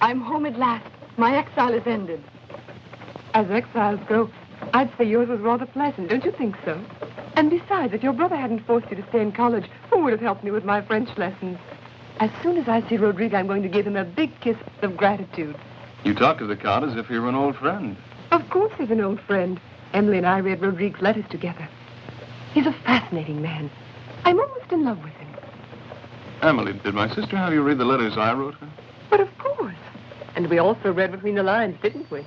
I'm home at last. My exile is ended. As exiles go, I'd say yours was rather pleasant, don't you think so? And besides, if your brother hadn't forced you to stay in college, who would have helped me with my French lessons? As soon as I see Rodrigo, I'm going to give him a big kiss of gratitude. You talk to the Count as if you were an old friend. Of course he's an old friend. Emily and I read Rodrigue's letters together. He's a fascinating man. I'm almost in love with him. Emily, did my sister have you read the letters I wrote her? But of course. And we also read between the lines, didn't we?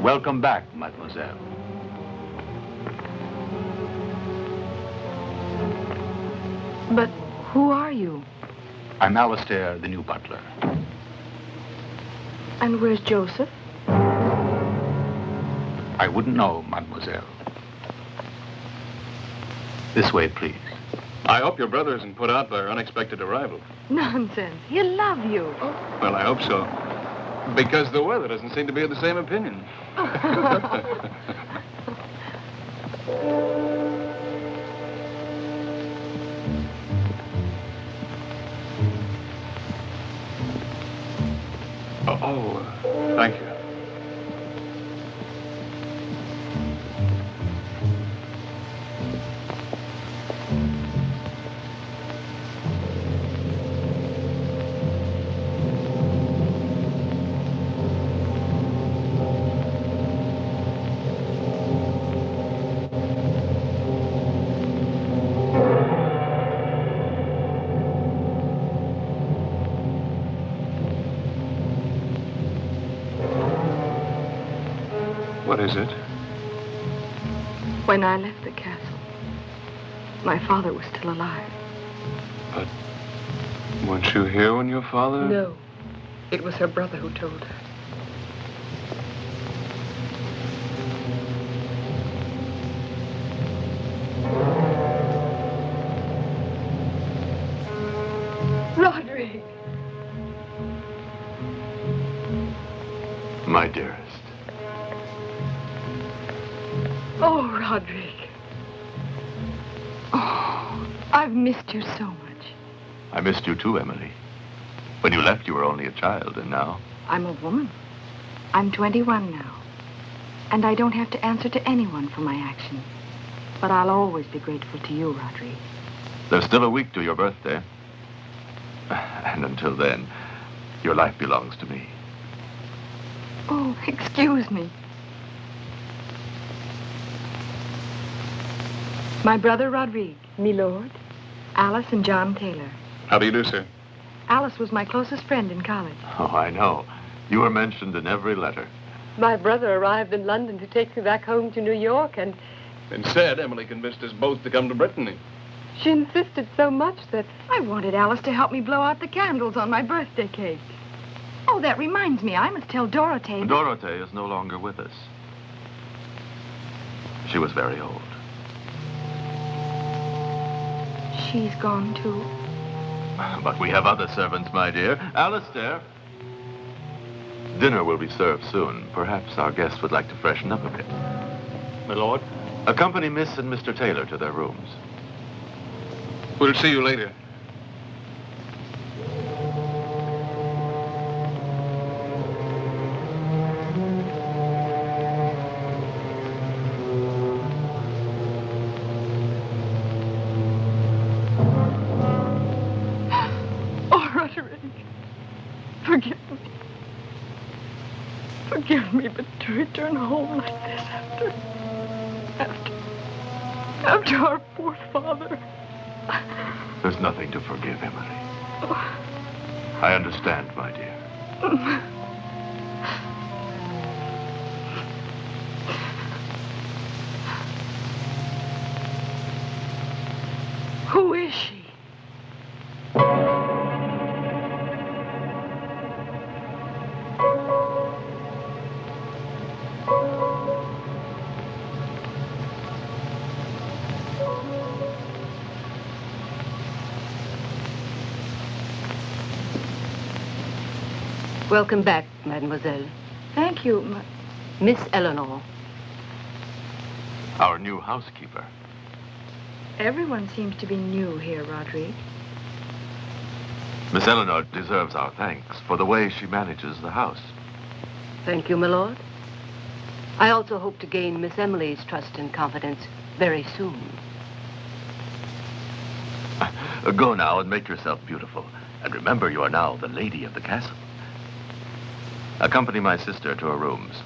Welcome back, mademoiselle. But who are you? I'm Alistair, the new butler. And where's Joseph? I wouldn't know, mademoiselle. This way, please. I hope your brother isn't put out by our unexpected arrival. Nonsense. He'll love you. Well, I hope so. Because the weather doesn't seem to be of the same opinion. Thank you. What is it? When I left the castle, my father was still alive. But weren't you here when your father... No. It was her brother who told her. Roderick! My dearest. Oh, Roderick. Oh, I've missed you so much. I missed you too, Emily. When you left, you were only a child, and now? I'm a woman. I'm 21 now. And I don't have to answer to anyone for my actions. But I'll always be grateful to you, Roderick. There's still a week to your birthday. And until then, your life belongs to me. Oh, excuse me. My brother, Rodrigue. Me lord. Alice and John Taylor. How do you do, sir? Alice was my closest friend in college. Oh, I know. You were mentioned in every letter. My brother arrived in London to take me back home to New York, and... Instead, Emily convinced us both to come to Brittany. she insisted so much that... I wanted Alice to help me blow out the candles on my birthday cake. Oh, that reminds me. I must tell Dorothea. Dorothea is no longer with us. She was very old. She's gone, too. But we have other servants, my dear. Alistair. Dinner will be served soon. Perhaps our guests would like to freshen up a bit. My lord? Accompany Miss and Mr. Taylor to their rooms. We'll see you later. Forgive me, but to return home like this after our poor father. There's nothing to forgive, Emily. Oh, I understand, my dear. Who is she? Welcome back, mademoiselle. Thank you. Miss Eleanor. Our new housekeeper. Everyone seems to be new here, Rodrigue. Miss Eleanor deserves our thanks for the way she manages the house. Thank you, my lord. I also hope to gain Miss Emily's trust and confidence very soon. Go now and make yourself beautiful. And remember, you are now the lady of the castle. Accompany my sister to her rooms.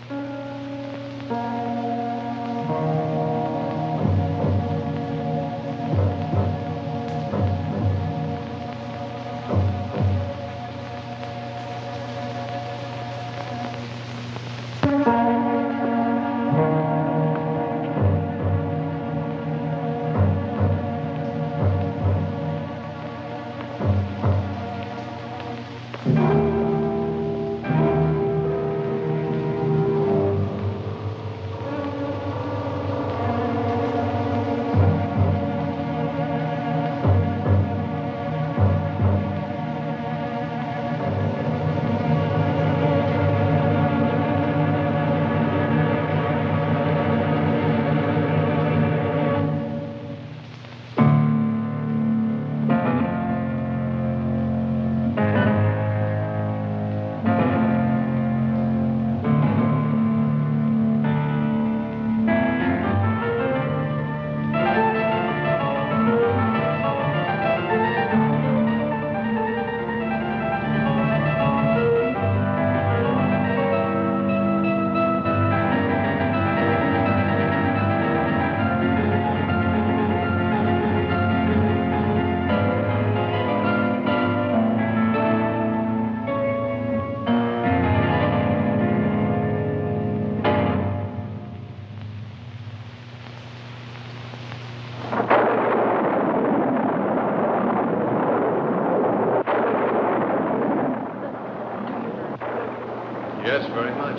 Yes, very much.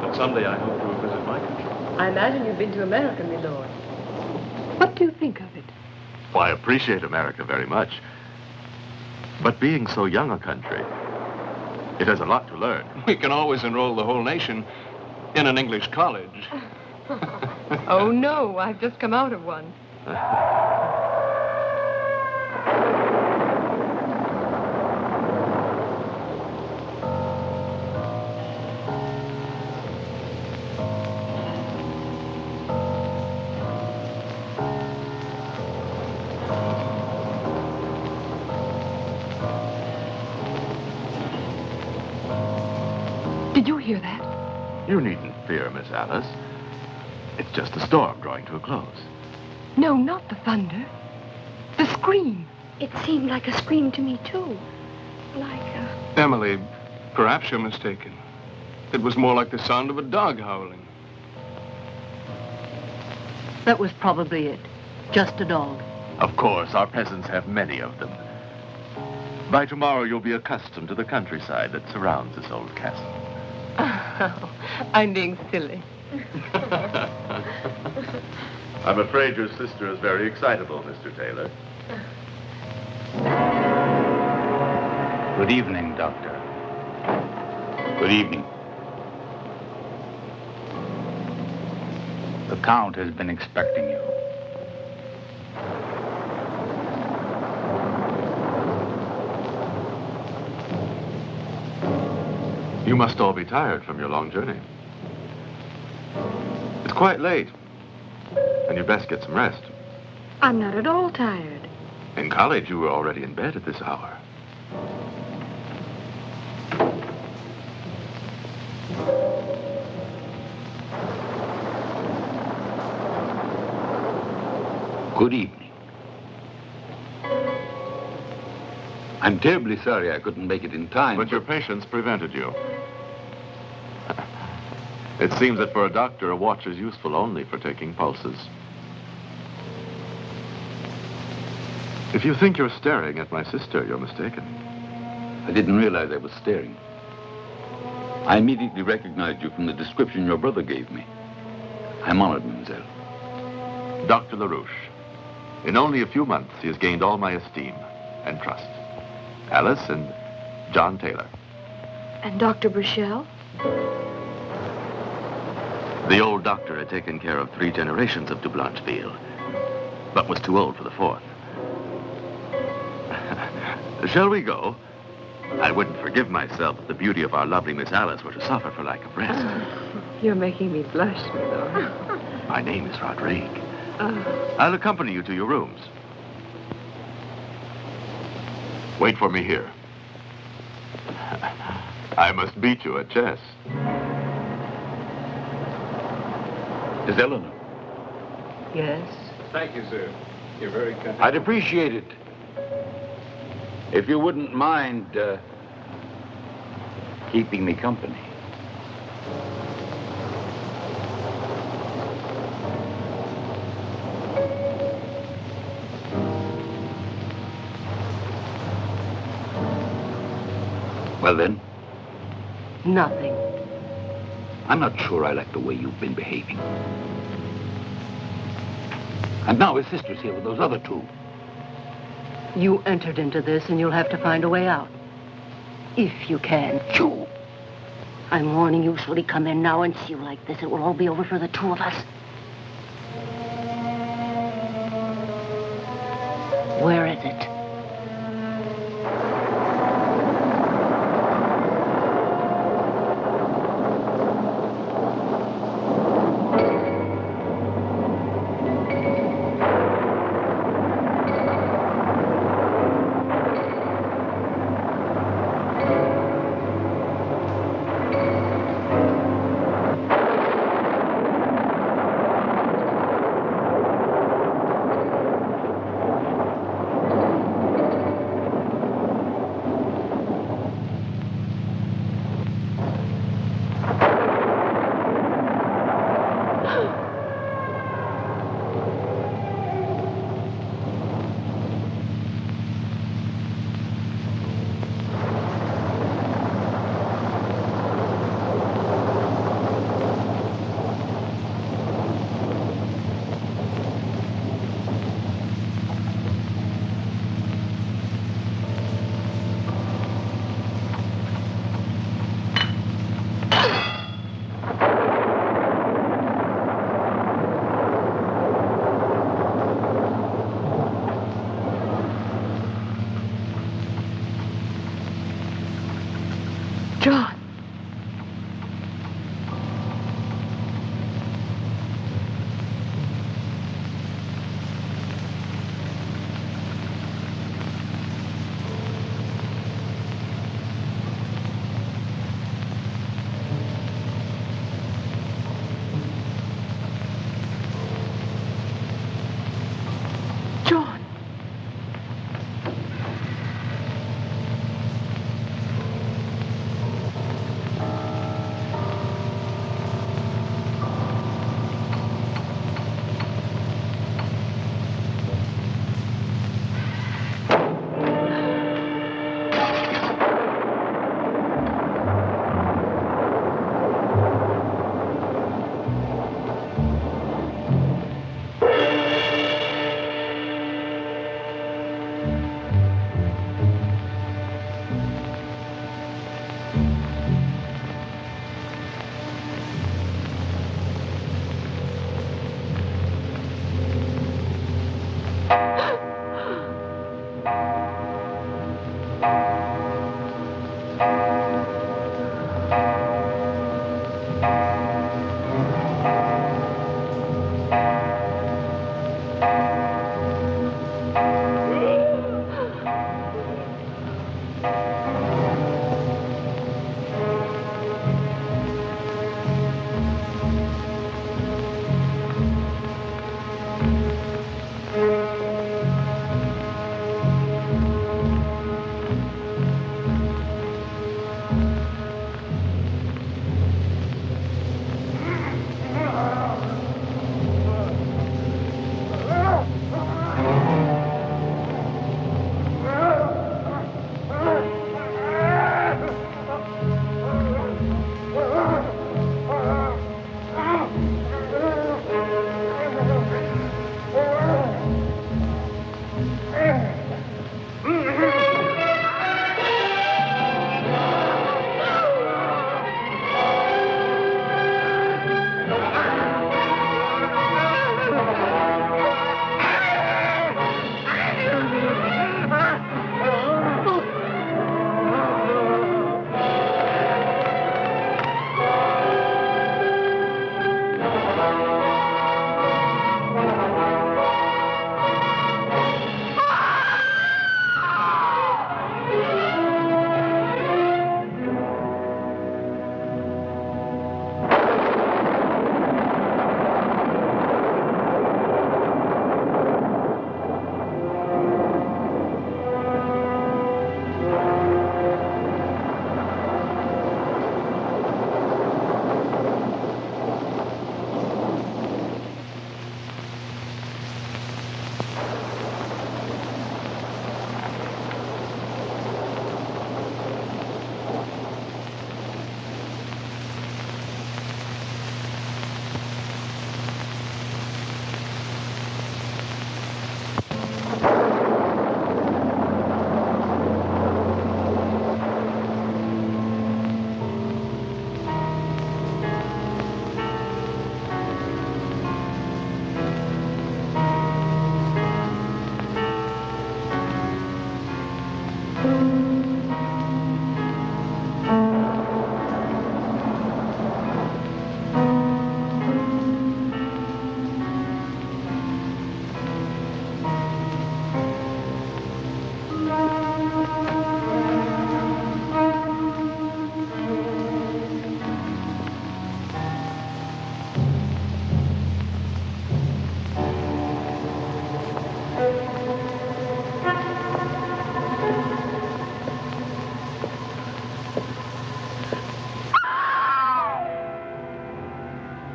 But someday I hope to visit my country. I imagine you've been to America, my lord. What do you think of it? Well, I appreciate America very much. But being so young a country, it has a lot to learn. We can always enroll the whole nation in an English college. Oh, no, I've just come out of one. Did you hear that? You needn't fear, Miss Alice. It's just a storm drawing to a close. No, not the thunder. The scream. It seemed like a scream to me, too. Like a... Emily, perhaps you're mistaken. It was more like the sound of a dog howling. That was probably it. Just a dog. Of course, our peasants have many of them. By tomorrow, you'll be accustomed to the countryside that surrounds this old castle. Oh, I'm being silly. I'm afraid your sister is very excitable, Mr. Taylor. Good evening, Doctor. Good evening. The Count has been expecting you. You must all be tired from your long journey. It's quite late, and you'd best get some rest. I'm not at all tired. In college, you were already in bed at this hour. Good evening. I'm terribly sorry I couldn't make it in time. But your patience prevented you. It seems that for a doctor, a watch is useful only for taking pulses. If you think you're staring at my sister, you're mistaken. I didn't realize I was staring. I immediately recognized you from the description your brother gave me. I'm honored, mademoiselle. Dr. LaRouche. In only a few months, he has gained all my esteem and trust. Alice and John Taylor. And Dr. Bruchel? The old doctor had taken care of 3 generations of de Blancheville, but was too old for the 4th. Shall we go? I wouldn't forgive myself if the beauty of our lovely Miss Alice were to suffer for lack of rest. You're making me blush, Bruno. My name is Rodrigue. I'll accompany you to your rooms. Wait for me here. I must beat you at chess. Is Eleanor? Yes? Thank you, sir. You're very kind. I'd appreciate it. If you wouldn't mind, keeping me company. Well, then? Nothing. I'm not sure I like the way you've been behaving. And now his sister's here with those other 2. You entered into this, and you'll have to find a way out. If you can. Phew! I'm warning you, should he come in now and see you like this, it will all be over for the 2 of us. Where is it?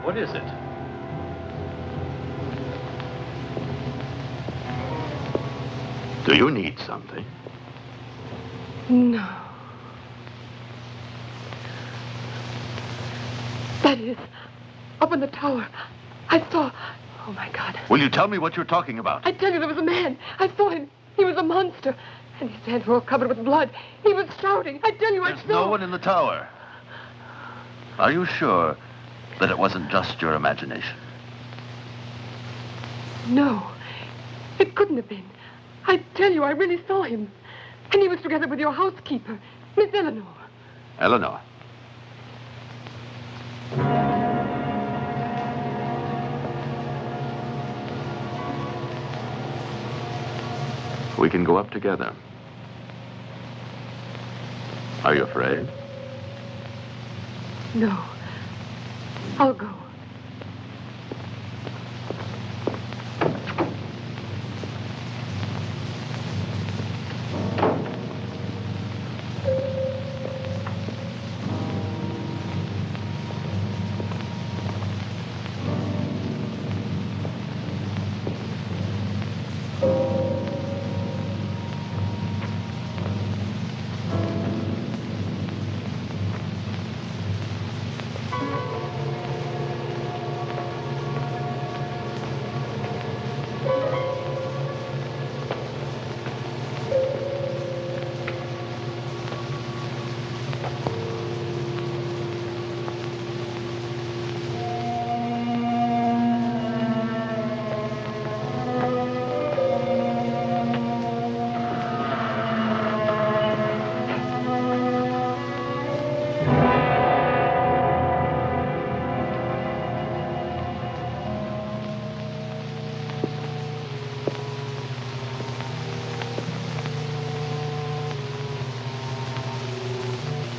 What is it? Do you need something? No. That is, up in the tower, I saw... Oh, my God. Will you tell me what you're talking about? I tell you, there was a man. I saw him. He was a monster. And his hands were all covered with blood. He was shouting. I tell you, I saw... There's no one in the tower. Are you sure that it wasn't just your imagination? No. It couldn't have been. I tell you, I really saw him. And he was together with your housekeeper, Miss Eleanor. Eleanor. We can go up together. Are you afraid? No. I'll go.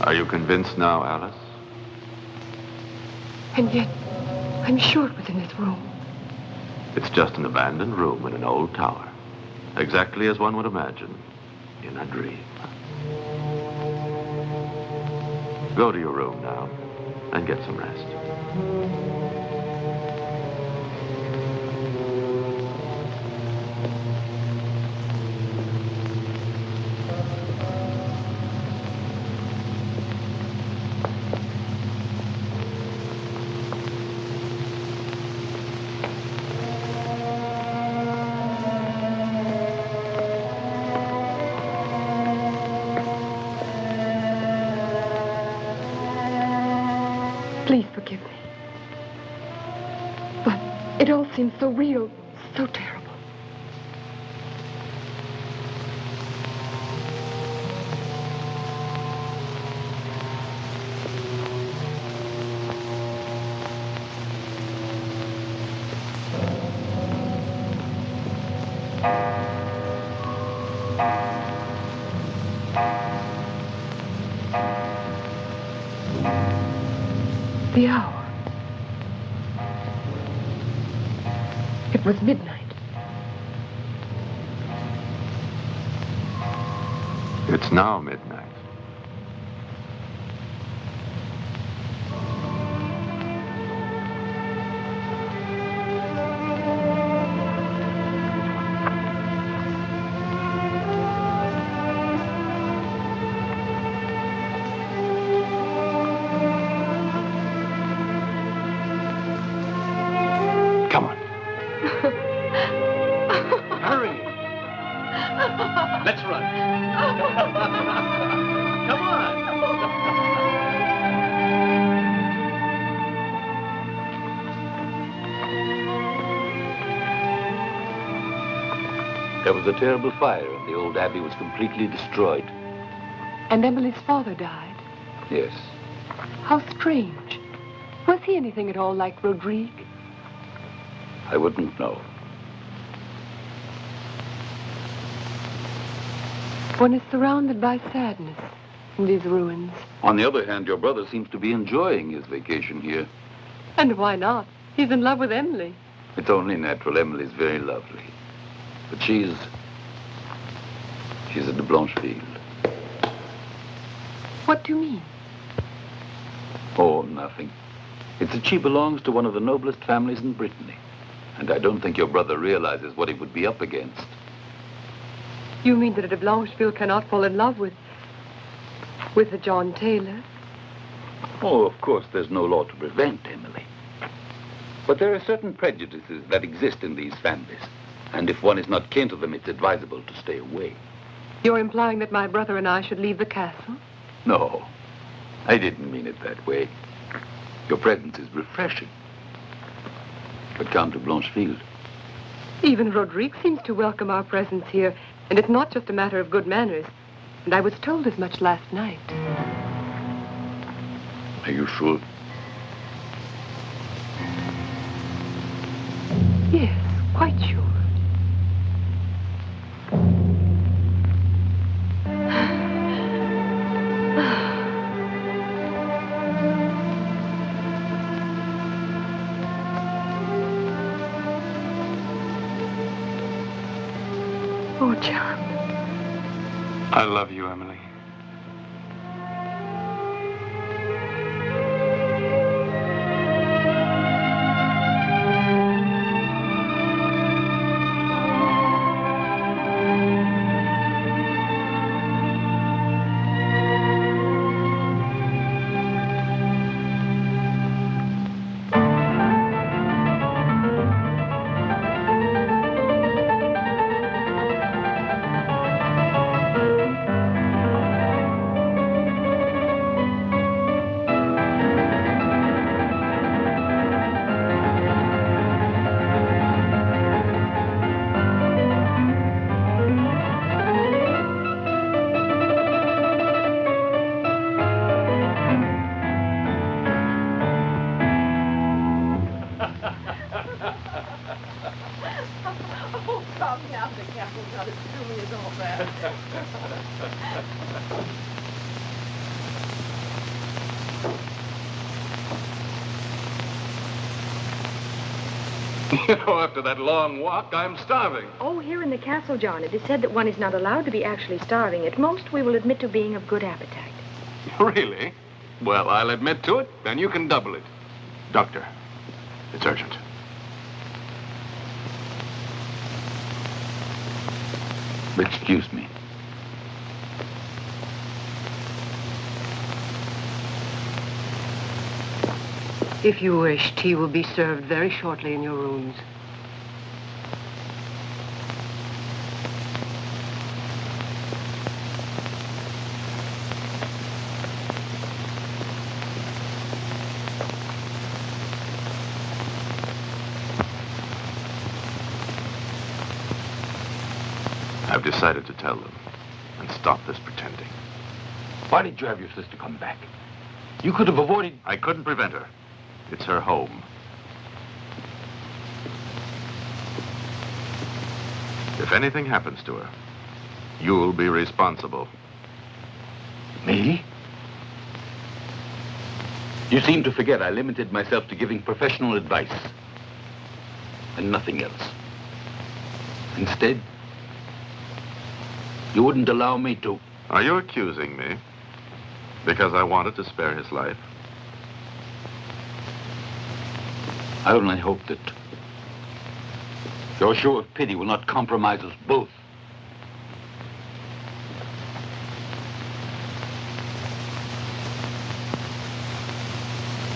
Are you convinced now, Alice? And yet, I'm sure it was in this room. It's just an abandoned room in an old tower. Exactly as one would imagine in a dream. Go to your room now and get some rest. Please forgive me. But it all seems so real, so terrible. The hour. It was midnight. It's now midnight. Let's run. Come on. There was a terrible fire, and the old abbey was completely destroyed. And Emily's father died. Yes. How strange. Was he anything at all like Rodrigue? I wouldn't know. One is surrounded by sadness in these ruins. On the other hand, your brother seems to be enjoying his vacation here. And why not? He's in love with Emily. It's only natural. Emily's very lovely. But she's at the Blancheville. What do you mean? Oh, nothing. It's that she belongs to one of the noblest families in Brittany. And I don't think your brother realizes what he would be up against. You mean that a Blancheville cannot fall in love with a John Taylor? Oh, of course, there's no law to prevent Emily. But there are certain prejudices that exist in these families. And if one is not kin to them, it's advisable to stay away. You're implying that my brother and I should leave the castle? No, I didn't mean it that way. Your presence is refreshing. But come to Blancheville. Even Rodrigue seems to welcome our presence here. And it's not just a matter of good manners. And I was told as much last night. Are you sure? Yes, quite sure. Oh, John. I love you, Emily. You know, after that long walk, I'm starving. Oh, here in the castle, John, it is said that one is not allowed to be actually starving. At most, we will admit to being of good appetite. Really? Well, I'll admit to it, then you can double it. Doctor, it's urgent. Excuse me. If you wish, tea will be served very shortly in your rooms. I've decided to tell them and stop this pretending. Why did you have your sister come back? You could have avoided... I couldn't prevent her. It's her home. If anything happens to her, you'll be responsible. Me? You seem to forget I limited myself to giving professional advice. And nothing else. Instead, you wouldn't allow me to... Are you accusing me because I wanted to spare his life? I only hope that your show of pity will not compromise us both.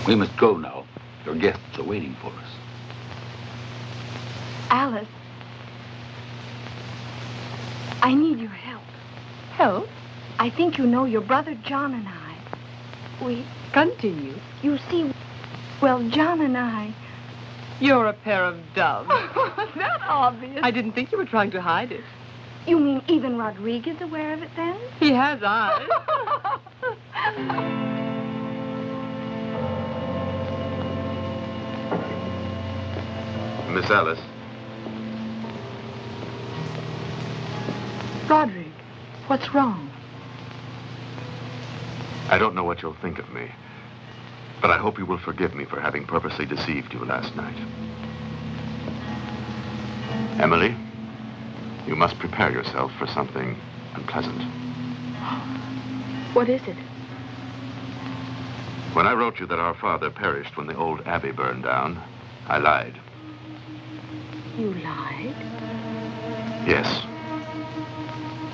We must go now. Your guests are waiting for us. Alice. I need your help. Help? I think you know your brother John and I. We... Continue. You see, well, John and I... You're a pair of doves. That obvious. I didn't think you were trying to hide it. You mean even Rodriguez aware of it, then? He has eyes. Miss Alice. Rodrigue, what's wrong? I don't know what you'll think of me, but I hope you will forgive me for having purposely deceived you last night. Emily, you must prepare yourself for something unpleasant. What is it? When I wrote you that our father perished when the old abbey burned down, I lied. You lied? Yes.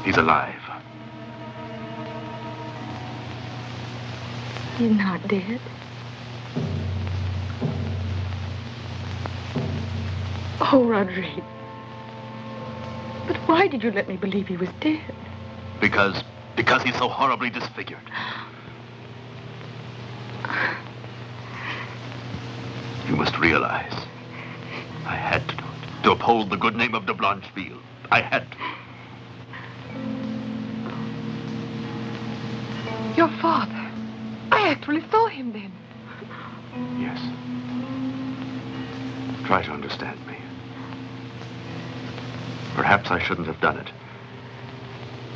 He's alive. He's not dead? Oh, Rodrigue. But why did you let me believe he was dead? Because he's so horribly disfigured. You must realize, I had to do it. To uphold the good name of de Blanchville. I had to. Your father. I actually saw him then. Yes. Try to understand me. Perhaps I shouldn't have done it.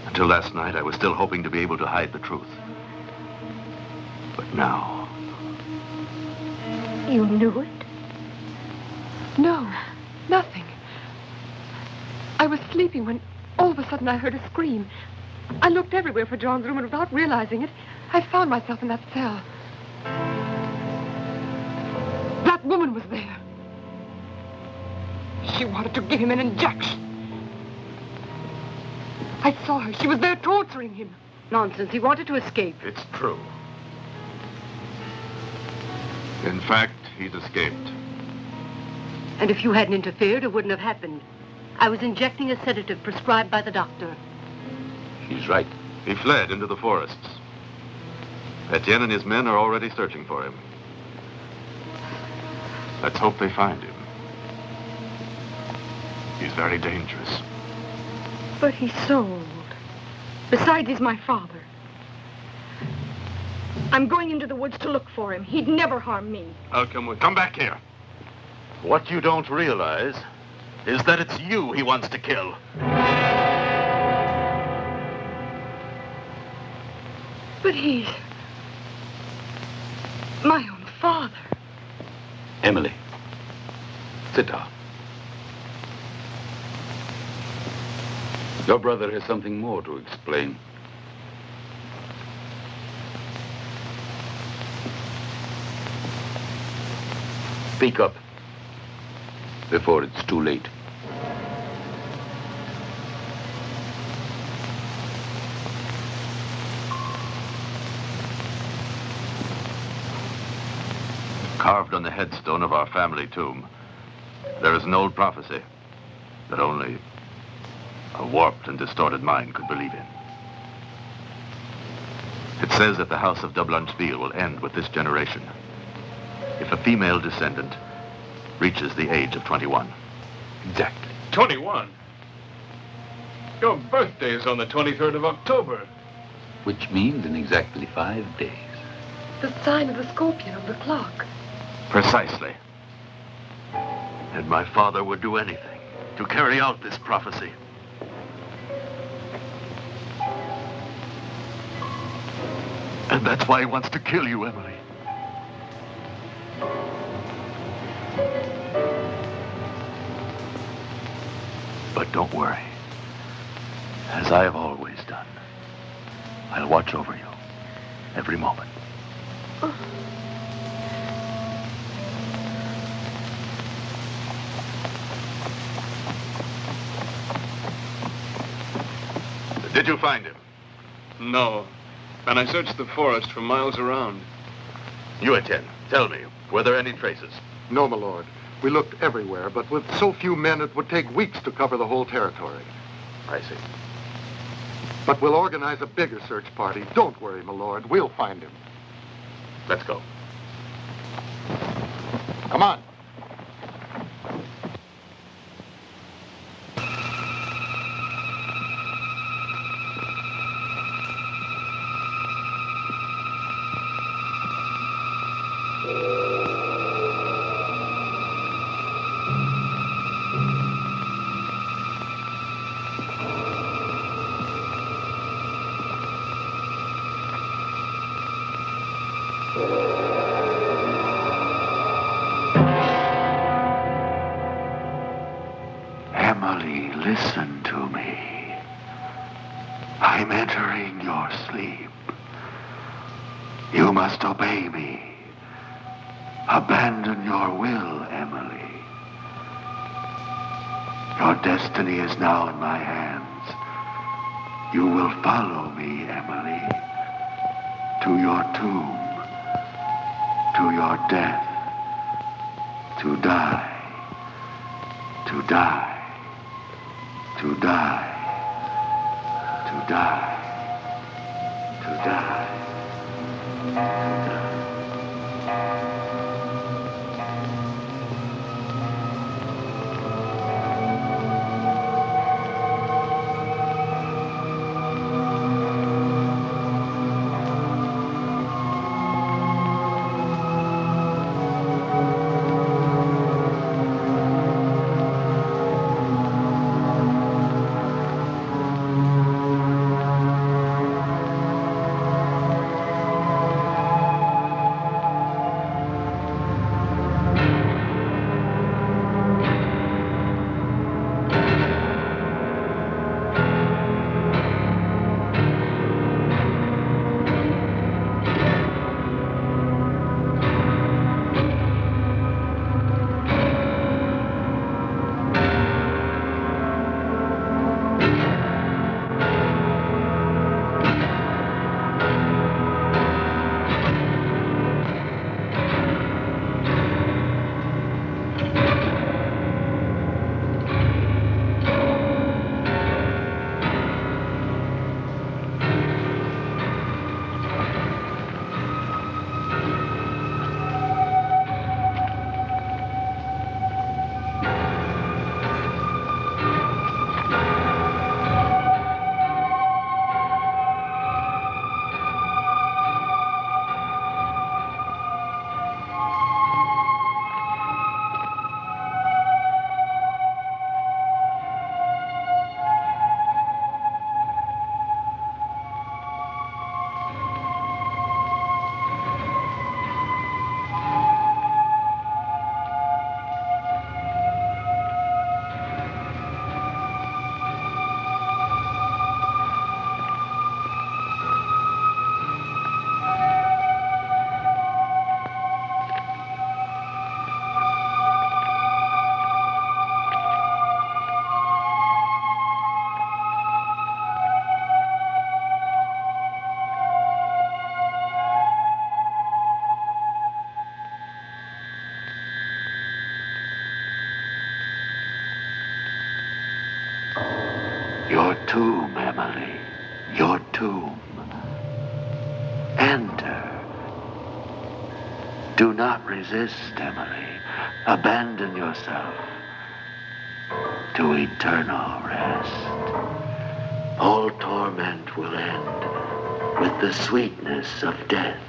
Until last night, I was still hoping to be able to hide the truth. But now... You knew it? No, nothing. I was sleeping when all of a sudden I heard a scream. I looked everywhere for John's room, and without realizing it, I found myself in that cell. That woman was there. She wanted to give him an injection. I saw her. She was there torturing him. Nonsense. He wanted to escape. It's true. In fact, he's escaped. And if you hadn't interfered, it wouldn't have happened. I was injecting a sedative prescribed by the doctor. He's right. He fled into the forests. Etienne and his men are already searching for him. Let's hope they find him. He's very dangerous. But he's so old. Besides, he's my father. I'm going into the woods to look for him. He'd never harm me. I'll come with you. Come back here. What you don't realize is that it's you he wants to kill. But he's my own father. Emily, sit down. Your brother has something more to explain. Speak up before it's too late. Carved on the headstone of our family tomb, there is an old prophecy that only a warped and distorted mind could believe in. It says that the House of Blanchville will end with this generation if a female descendant reaches the age of 21. Exactly. 21? Your birthday is on the 23rd of October. Which means in exactly 5 days. The sign of the scorpion on the clock. Precisely. And my father would do anything to carry out this prophecy. And that's why he wants to kill you, Emily. But don't worry. As I have always done, I'll watch over you every moment. Did you find him? No. And I searched the forest for miles around. You, Etienne, tell me, were there any traces? No, my lord. We looked everywhere, but with so few men, it would take weeks to cover the whole territory. I see. But we'll organize a bigger search party. Don't worry, my lord. We'll find him. Let's go. Come on. Emily, listen to me. I'm entering your sleep. You must obey me. Abandon your will, Emily. Your destiny is now in my hands. You will follow me, Emily, to your tomb, to your death, to die, to die. To die, to die, to die, to die. Your tomb, Emily. Your tomb. Enter. Do not resist, Emily. Abandon yourself to eternal rest. All torment will end with the sweetness of death.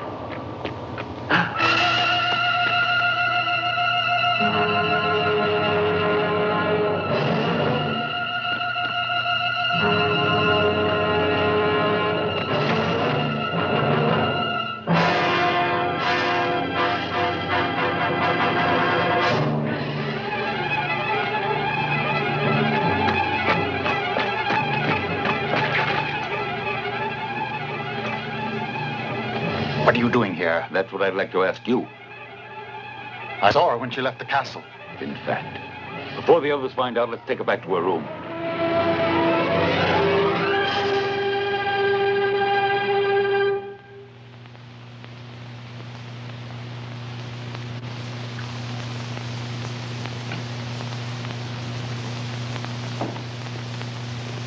What are you doing here? That's what I'd like to ask you. I saw her when she left the castle. In fact, before the others find out, let's take her back to her room.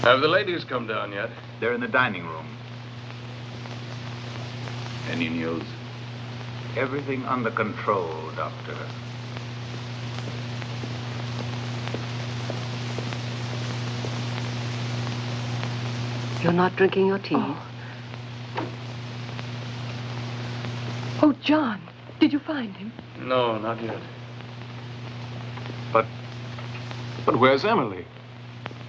Have the ladies come down yet? They're in the dining room. Any news? Everything under control, Doctor. You're not drinking your tea? Oh, John, did you find him? No, not yet. But where's Emily?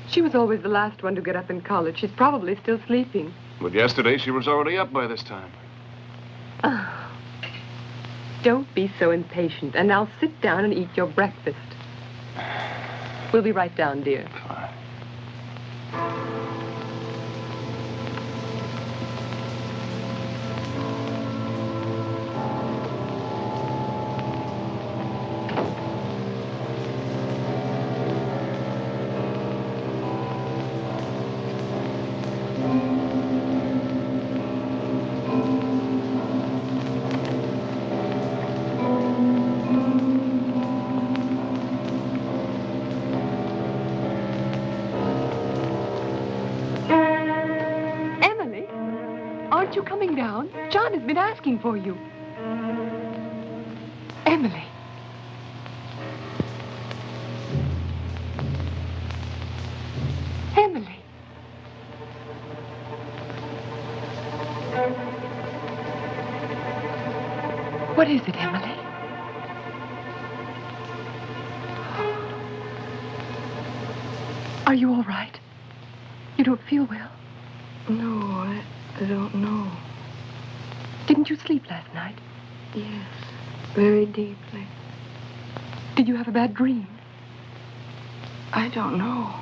She was always the last one to get up in college. She's probably still sleeping. But yesterday she was already up by this time. Oh. Don't be so impatient, and now sit down and eat your breakfast. We'll be right down, dear. Fine. You coming down? John has been asking for you. Emily. Emily. What is it, Emily? Are you all right? You don't feel well? No, I don't know. Didn't you sleep last night? Yes, very deeply. Did you have a bad dream? I don't know.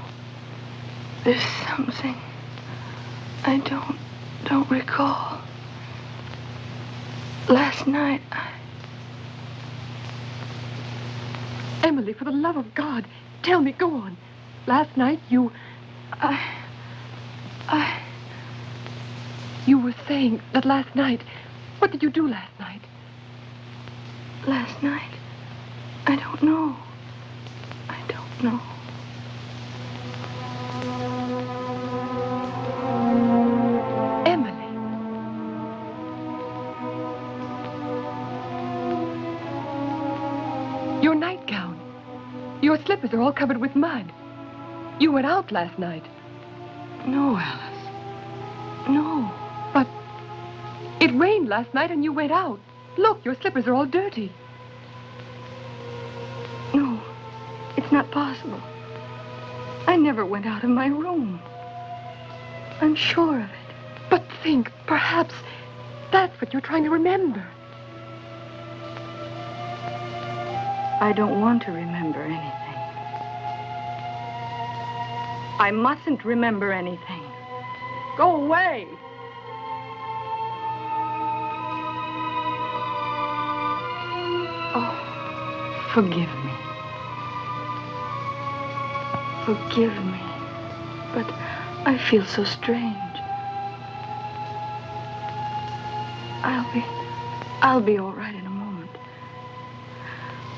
There's something I don't recall. Last night, Emily, for the love of God, tell me, go on. Last night, you were saying that last night. What did you do last night? Last night? I don't know. I don't know. Emily. Your nightgown. Your slippers are all covered with mud. You went out last night. No, Alice. No. But it rained last night and you went out. Look, your slippers are all dirty. No, it's not possible. I never went out of my room. I'm sure of it. But think, perhaps that's what you're trying to remember. I don't want to remember anything. I mustn't remember anything. Go away. Oh, forgive me. Forgive me. But I feel so strange. I'll be all right in a moment.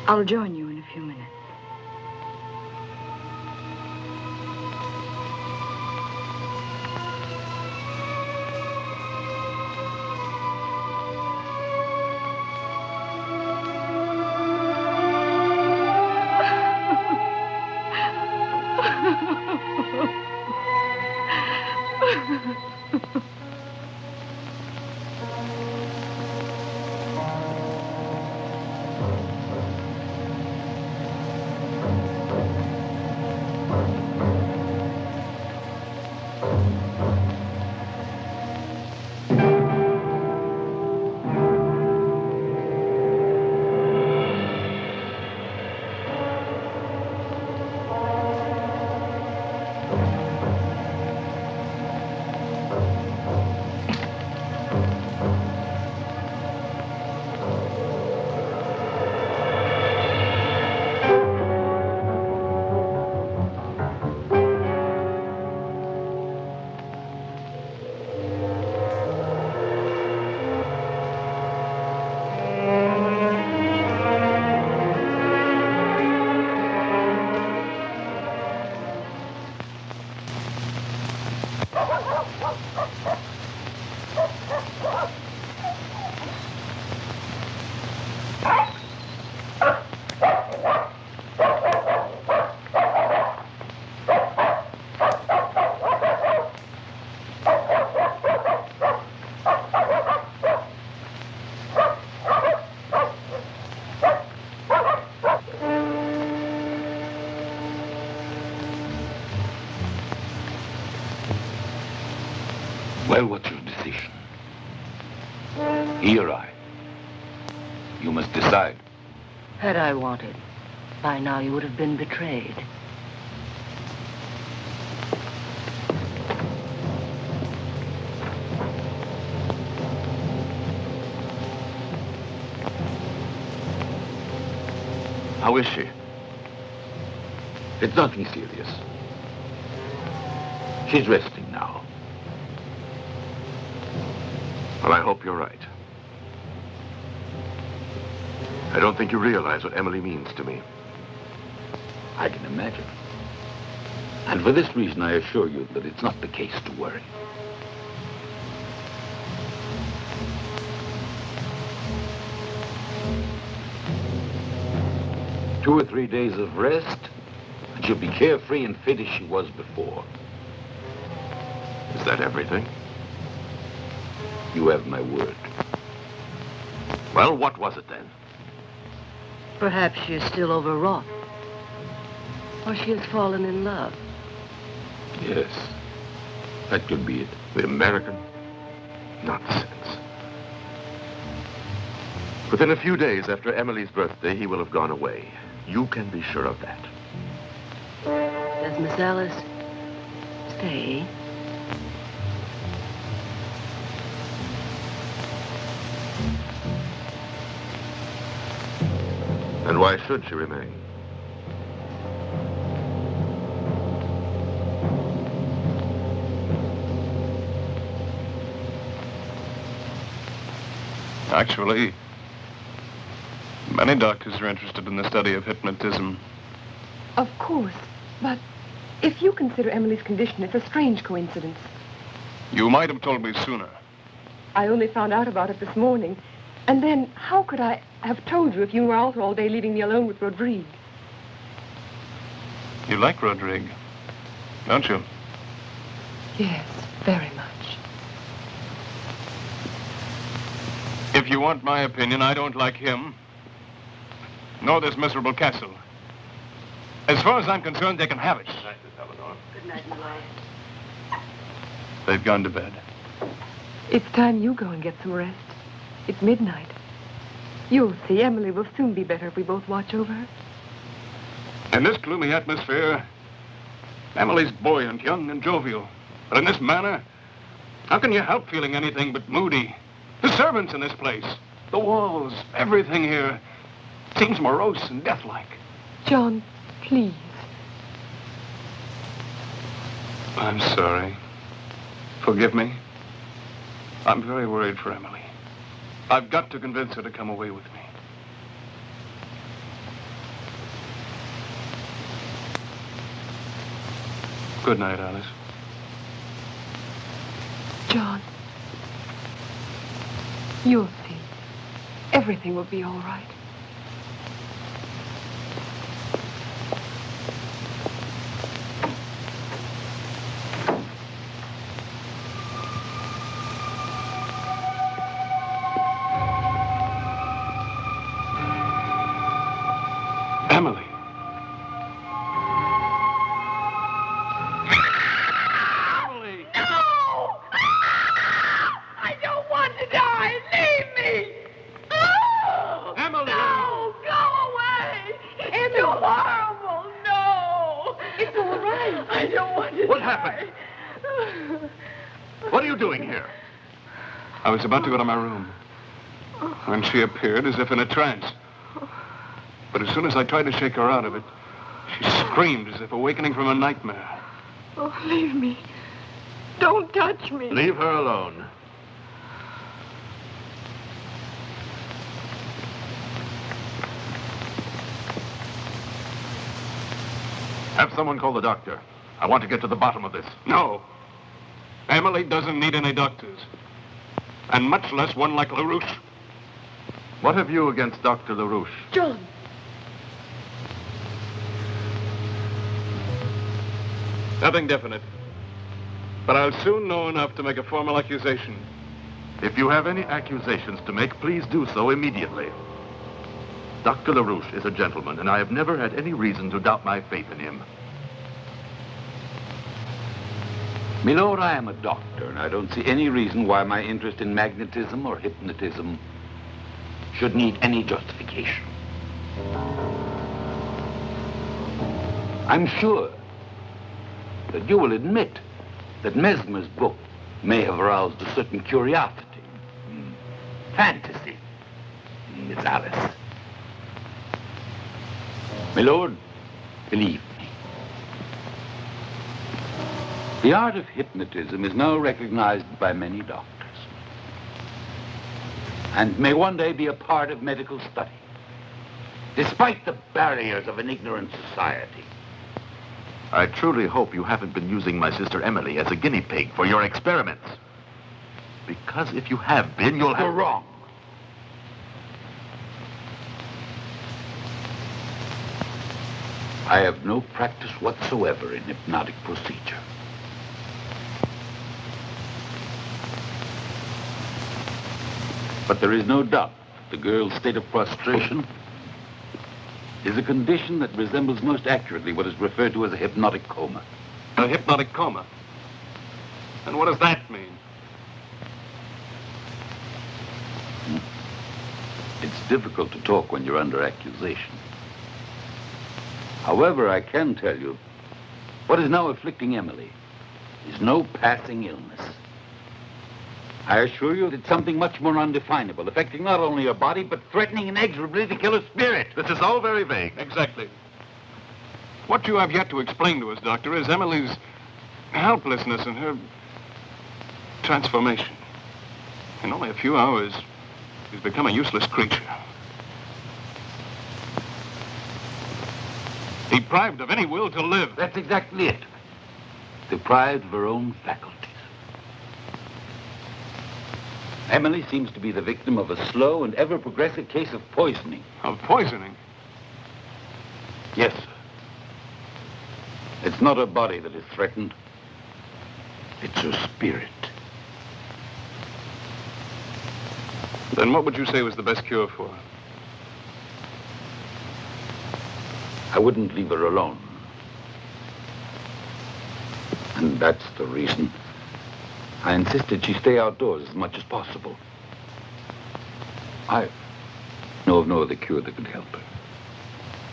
I'll join you in a few minutes. Well, what's your decision? He or I? You must decide. Had I wanted, by now you would have been betrayed. How is she? It's nothing serious. She's resting now. Well, I hope you're right. I don't think you realize what Emily means to me. I can imagine. And for this reason, I assure you that it's not the case to worry. Two or 3 days of rest, and she'll be carefree and fit as she was before. Is that everything? You have my word. Well, what was it then? Perhaps she is still overwrought. Or she has fallen in love. Yes, that could be it. The American? Nonsense. Within a few days after Emily's birthday, he will have gone away. You can be sure of that. Does Miss Alice stay? And why should she remain? Actually, many doctors are interested in the study of hypnotism. Of course, but if you consider Emily's condition, it's a strange coincidence. You might have told me sooner. I only found out about it this morning. And then, how could I have told you if you were out all day leaving me alone with Rodrigue? You like Rodrigue, don't you? Yes, very much. If you want my opinion, I don't like him. Nor this miserable castle. As far as I'm concerned, they can have it. Good night, my love. They've gone to bed. It's time you go and get some rest. It's midnight. You'll see Emily will soon be better if we both watch over her. In this gloomy atmosphere, Emily's buoyant, young, and jovial. But in this manner, how can you help feeling anything but moody? The servants in this place, the walls, everything here seems morose and deathlike. John, please. I'm sorry. Forgive me. I'm very worried for Emily. I've got to convince her to come away with me. Good night, Alice. John, you'll see. Everything will be all right. Emily. Emily! No! I don't want to die. Leave me! Oh! Emily! No! Go away! It's too horrible! No! It's all right. I don't want to What die. happened? What are you doing here? I was about to go to my room when she appeared as if in a trance. But as soon as I tried to shake her out of it, she screamed as if awakening from a nightmare. Oh, leave me. Don't touch me. Leave her alone. Have someone call the doctor. I want to get to the bottom of this. No. Emily doesn't need any doctors. And much less one like LaRouche. What have you against Dr. LaRouche? John. Nothing definite. But I'll soon know enough to make a formal accusation. If you have any accusations to make, please do so immediately. Dr. LaRouche is a gentleman, and I have never had any reason to doubt my faith in him. Milord, I am a doctor, and I don't see any reason why my interest in magnetism or hypnotism should need any justification. I'm sure that you will admit that Mesmer's book may have aroused a certain curiosity, fantasy, Miss Alice. Milord, believe me. The art of hypnotism is now recognized by many doctors and may one day be a part of medical study, despite the barriers of an ignorant society. I truly hope you haven't been using my sister Emily as a guinea pig for your experiments. Because if you have been, you'll have... You're wrong. I have no practice whatsoever in hypnotic procedure. But there is no doubt that the girl's state of prostration is a condition that resembles most accurately what is referred to as a hypnotic coma. A hypnotic coma? And what does that mean? It's difficult to talk when you're under accusation. However, I can tell you, what is now afflicting Emily is no passing illness. I assure you it's something much more undefinable, affecting not only her body, but threatening inexorably to kill her spirit. This is all very vague. Exactly. What you have yet to explain to us, Doctor, is Emily's helplessness and her transformation. In only a few hours, she's become a useless creature. Deprived of any will to live. That's exactly it. Deprived of her own faculties. Emily seems to be the victim of a slow and ever-progressive case of poisoning. Of poisoning? Yes, sir. It's not her body that is threatened. It's her spirit. Then what would you say was the best cure for her? I wouldn't leave her alone. And that's the reason I insisted she stay outdoors as much as possible. I know of no other cure that could help her.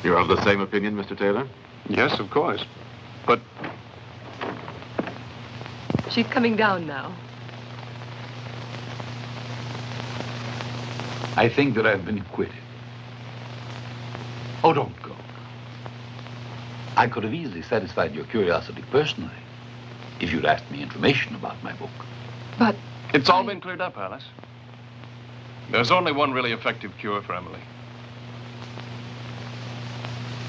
You're of the same opinion, Mr. Taylor? Yes, of course. But... She's coming down now. I think that I've been acquitted. Oh, don't go. I could have easily satisfied your curiosity personally if you'd asked me information about my book. But... It's all been cleared up, Alice. There's only one really effective cure for Emily.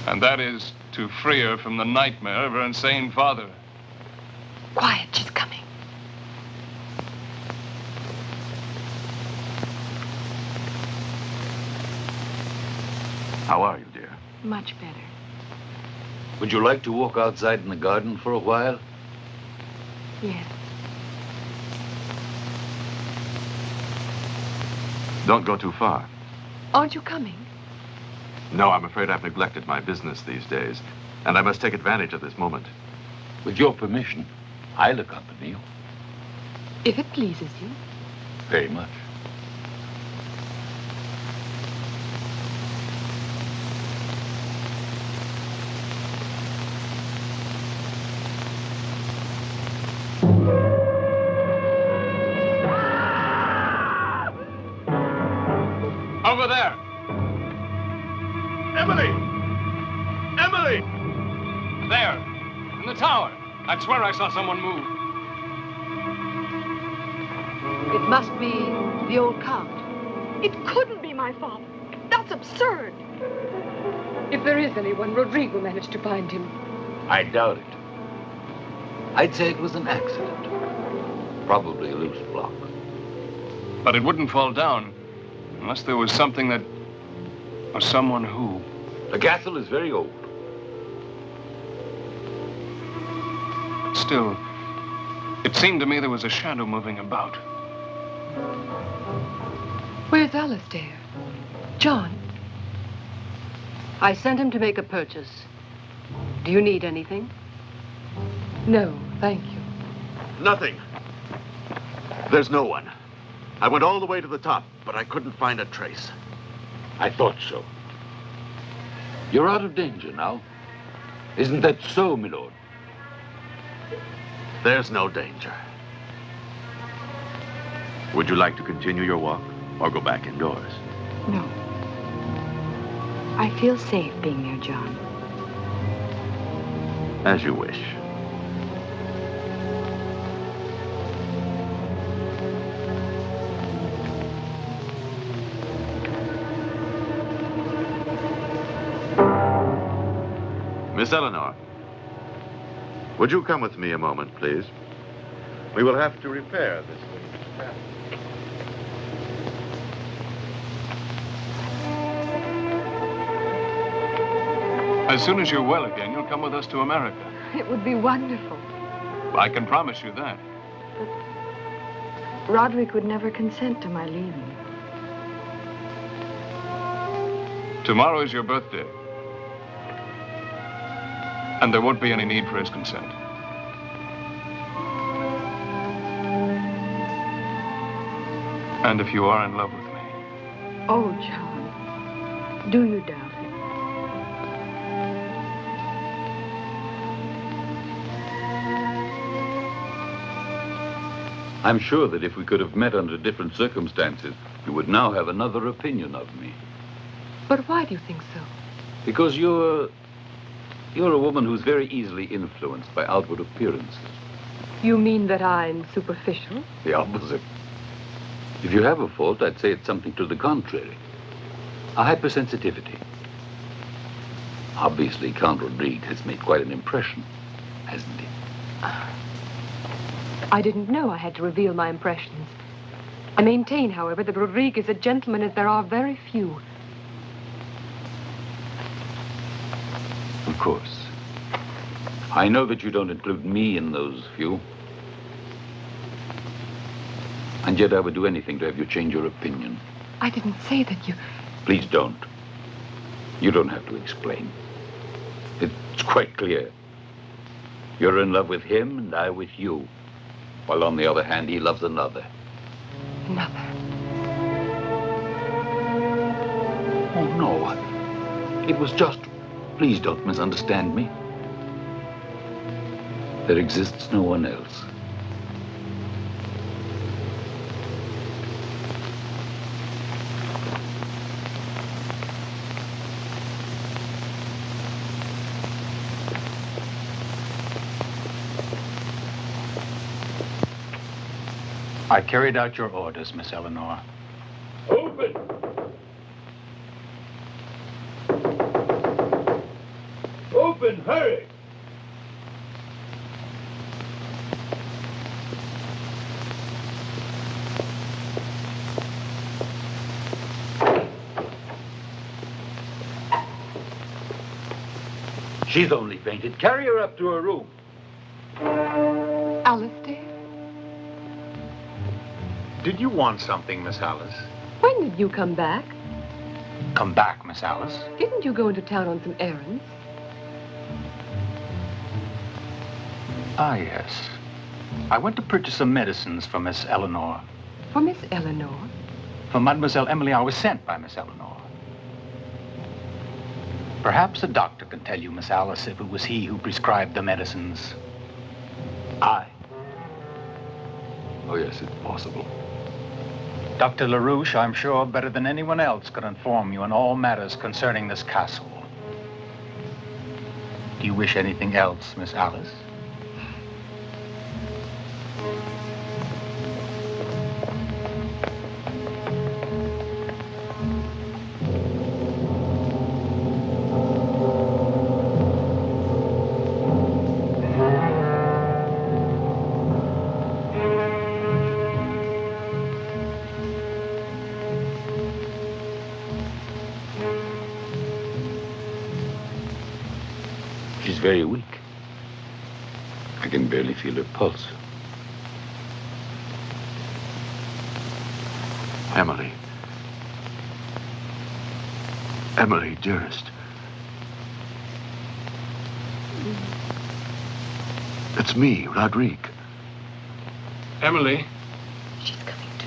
And that is to free her from the nightmare of her insane father. Quiet, she's coming. How are you, dear? Much better. Would you like to walk outside in the garden for a while? Yes. Don't go too far. Aren't you coming? No, I'm afraid I've neglected my business these days, and I must take advantage of this moment. With your permission, I'll accompany you. If it pleases you. Very much. Over there! Emily! Emily! There! In the tower! I'd swear I saw someone move. It must be the old Count. It couldn't be my father. That's absurd. If there is anyone, Rodrigo managed to find him. I doubt it. I'd say it was an accident. Probably a loose block. But it wouldn't fall down unless there was something that... or someone who... The castle is very old. Still, it seemed to me there was a shadow moving about. Where's Alistair? John? I sent him to make a purchase. Do you need anything? No, thank you. Nothing. There's no one. I went all the way to the top, but I couldn't find a trace. I thought so. You're out of danger now. Isn't that so, my lord? There's no danger. Would you like to continue your walk or go back indoors? No. I feel safe being near John. As you wish. Miss Eleanor, would you come with me a moment, please? We will have to repair this lady's path. As soon as you're well again, you'll come with us to America. It would be wonderful. I can promise you that. But Roderick would never consent to my leaving. Tomorrow is your birthday. And there won't be any need for his consent. And if you are in love with me... Oh, John, do you doubt it? I'm sure that if we could have met under different circumstances, you would now have another opinion of me. But why do you think so? Because you're a woman who's very easily influenced by outward appearances. You mean that I'm superficial? The opposite. If you have a fault, I'd say it's something to the contrary. A hypersensitivity. Obviously, Count Rodrigue has made quite an impression, hasn't he? I didn't know I had to reveal my impressions. I maintain, however, that Rodrigue is a gentleman as there are very few. Of course. I know that you don't include me in those few. And yet I would do anything to have you change your opinion. I didn't say that you... Please don't. You don't have to explain. It's quite clear. You're in love with him and I with you. While on the other hand, he loves another. Another? Oh, no. It was just... Please don't misunderstand me. There exists no one else. I carried out your orders, Miss Eleanor. Open! Open, hurry! She's only fainted. Carry her up to her room. Alistair? Did you want something, Miss Alice? When did you come back? Come back, Miss Alice. Didn't you go into town on some errands? Ah, yes. I went to purchase some medicines for Miss Eleanor. For Miss Eleanor? For Mademoiselle Emily, I was sent by Miss Eleanor. Perhaps a doctor can tell you, Miss Alice, if it was he who prescribed the medicines. I? Oh, yes, it's possible. Dr. LaRouche, I'm sure, better than anyone else, could inform you on all matters concerning this castle. Do you wish anything else, Miss Alice? very weak. I can barely feel her pulse. Emily. Emily, dearest. It's me, Rodrigue. Emily. She's coming too.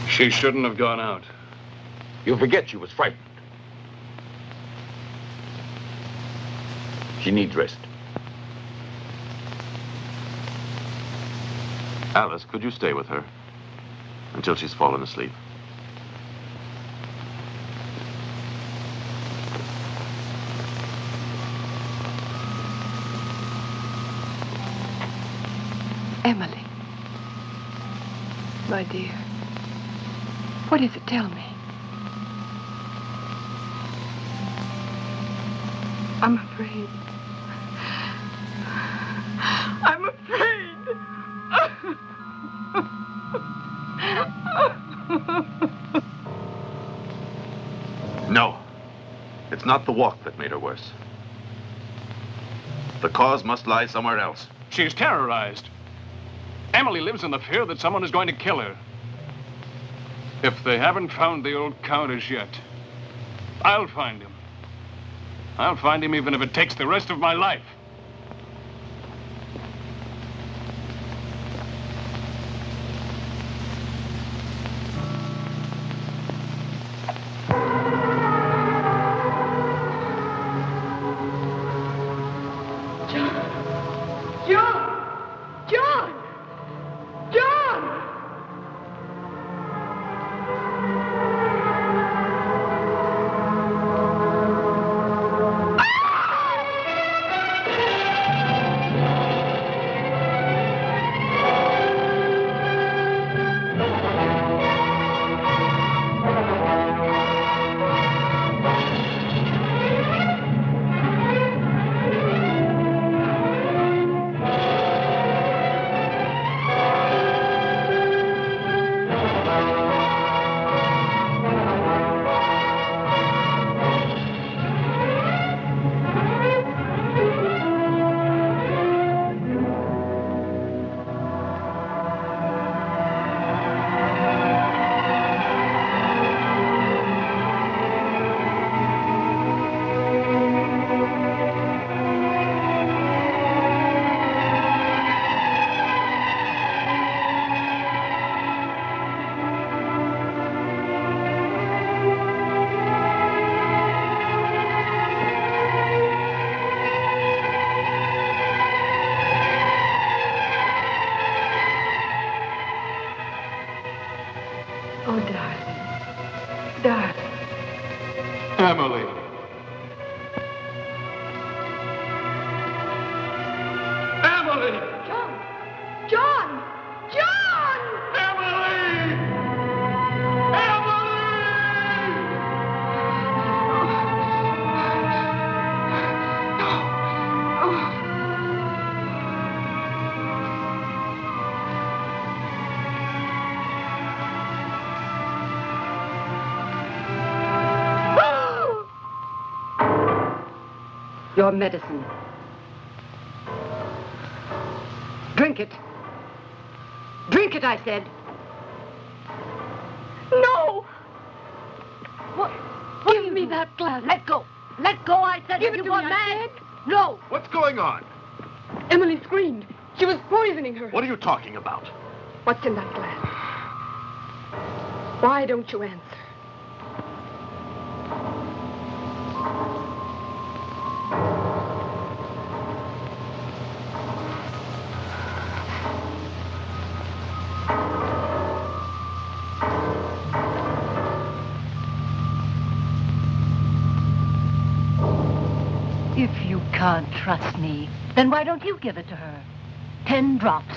She shouldn't have gone out. You forget she was frightened. She needs rest. Alice, could you stay with her until she's fallen asleep? Emily. My dear. What is it? Tell me. I'm afraid. I'm afraid. No. It's not the walk that made her worse. The cause must lie somewhere else. She's terrorized. Emily lives in the fear that someone is going to kill her. If they haven't found the old count as yet, I'll find him. I'll find him even if it takes the rest of my life. Oh, darling. Darling. Emily. Emily! John! John! John! Emily! Emily! Your medicine. Drink it. Drink it, I said. No! What? Give me that glass. Let go. Let go, I said. Give it you to gone me, mad? I No. What's going on? Emily screamed. She was poisoning her. What are you talking about? What's in that glass? Why don't you answer? If you can't trust me, then why don't you give it to her? 10 drops.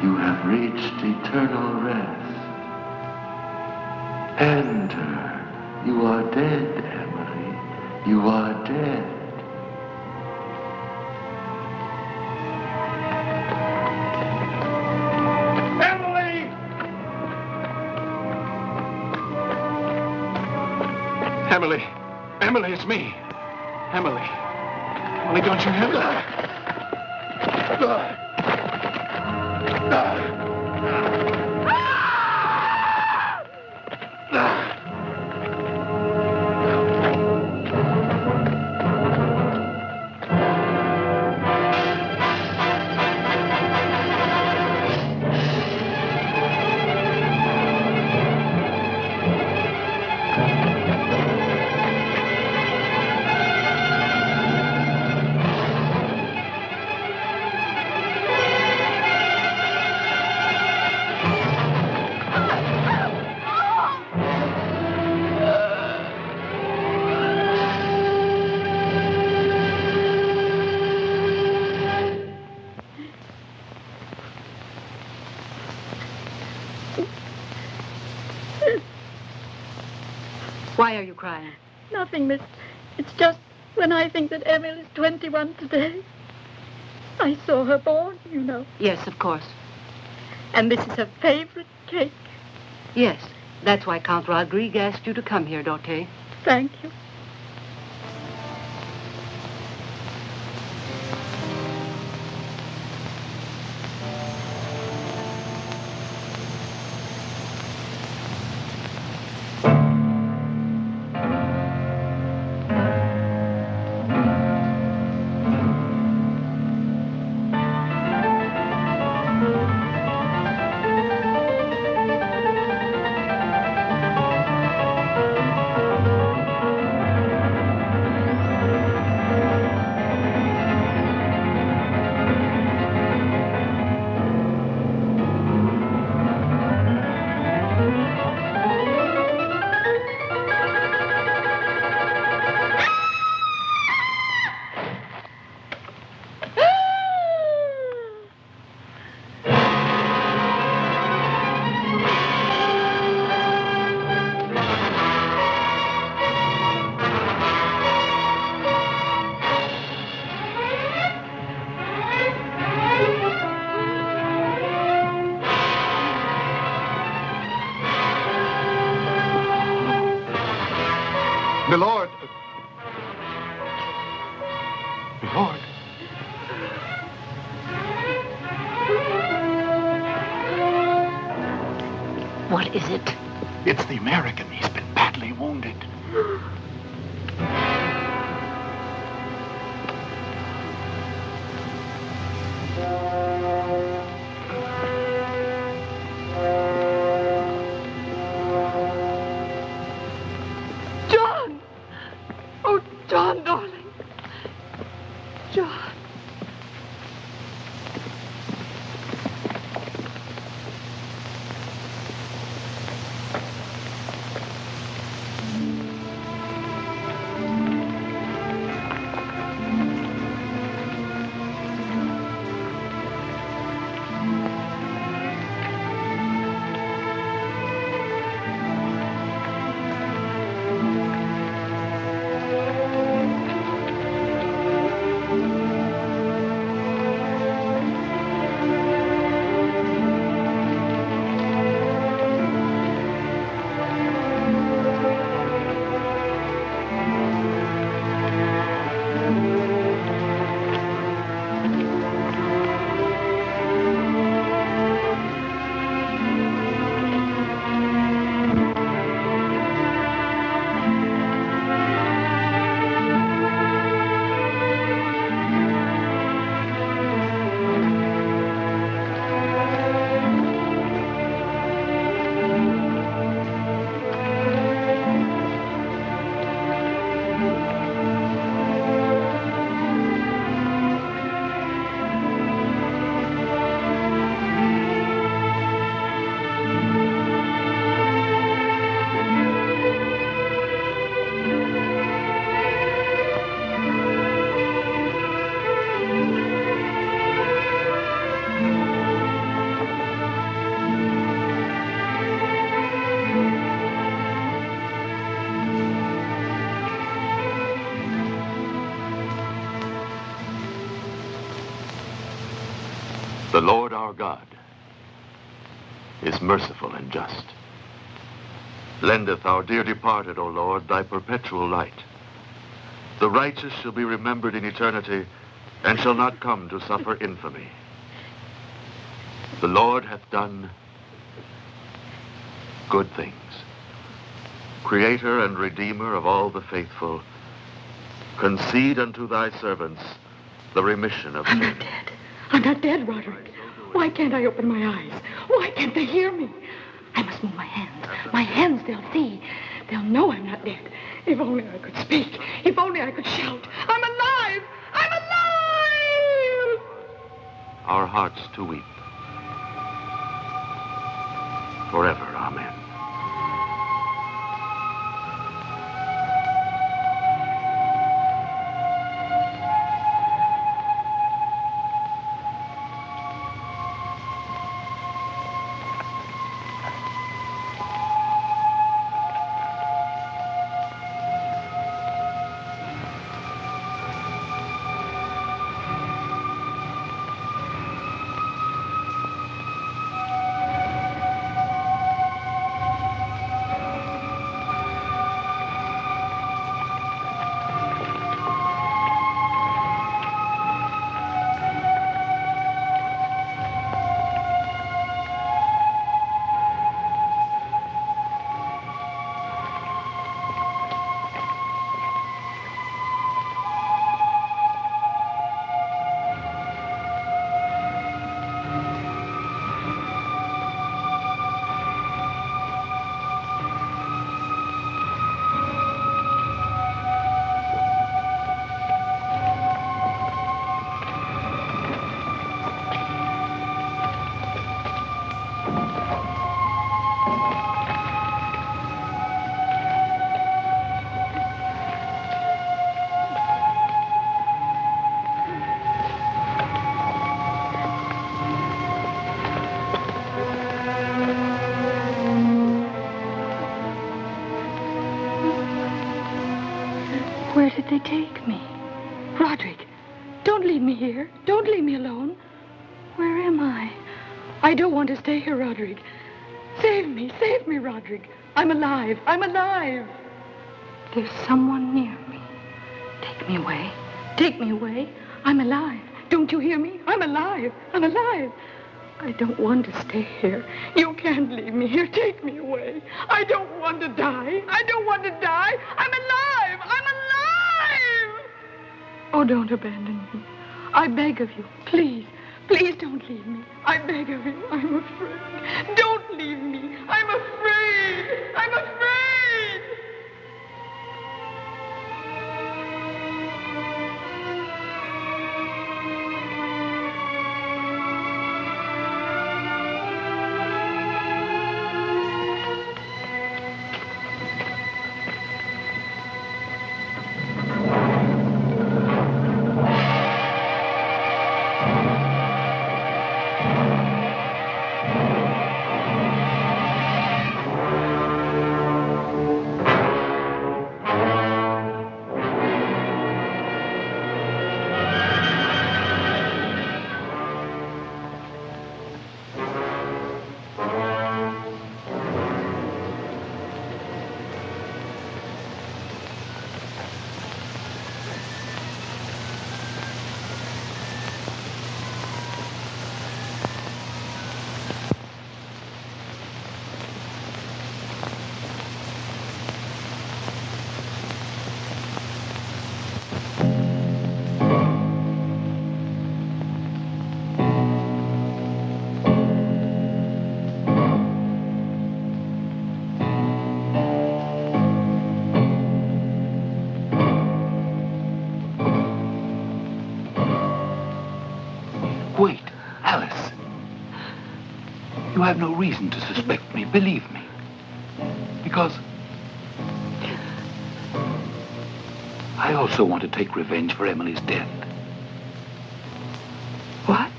You have reached eternal rest. Enter. You are dead, Emily. You are dead. Emily! Emily! Emily, it's me. Emily. Emily, don't you hear me? Why are you crying? Nothing, miss. It's just when I think that Emil is 21 today. I saw her born, you know. Yes, of course. And this is her favorite cake. Yes, that's why Count Rodrigue asked you to come here, Dorte. Thank you. Milord. Milord. What is it? It's the American. He's been badly wounded. John! Oh, John, darling. John. Lord our God is merciful and just. Lendeth our dear departed, O Lord, thy perpetual light. The righteous shall be remembered in eternity, and shall not come to suffer infamy. The Lord hath done good things. Creator and Redeemer of all the faithful, concede unto thy servants the remission of sin. I'm not dead. I'm not dead, Roderick. Why can't I open my eyes? Why can't they hear me? I must move my hands. My hands, they'll see. They'll know I'm not dead. If only I could speak. If only I could shout. I'm alive! I'm alive! Our hearts to weep. Forever, amen. Where did they take me? Roderick, don't leave me here. Don't leave me alone. Where am I? I don't want to stay here, Roderick. Save me, Roderick. I'm alive. I'm alive. There's someone near me. Take me away. Take me away. I'm alive. Don't you hear me? I'm alive. I'm alive. I don't want to stay here. You can't leave me here. Take me away. I don't want to die. I don't want to die. I'm alive. I'm alive. Oh, don't abandon me. I beg of you. Please. Please don't leave me. I beg of you. I'm afraid. Don't leave me. I'm afraid. I'm afraid. Wait, Alice. You have no reason to suspect me, believe me. Because I also want to take revenge for Emily's death. What?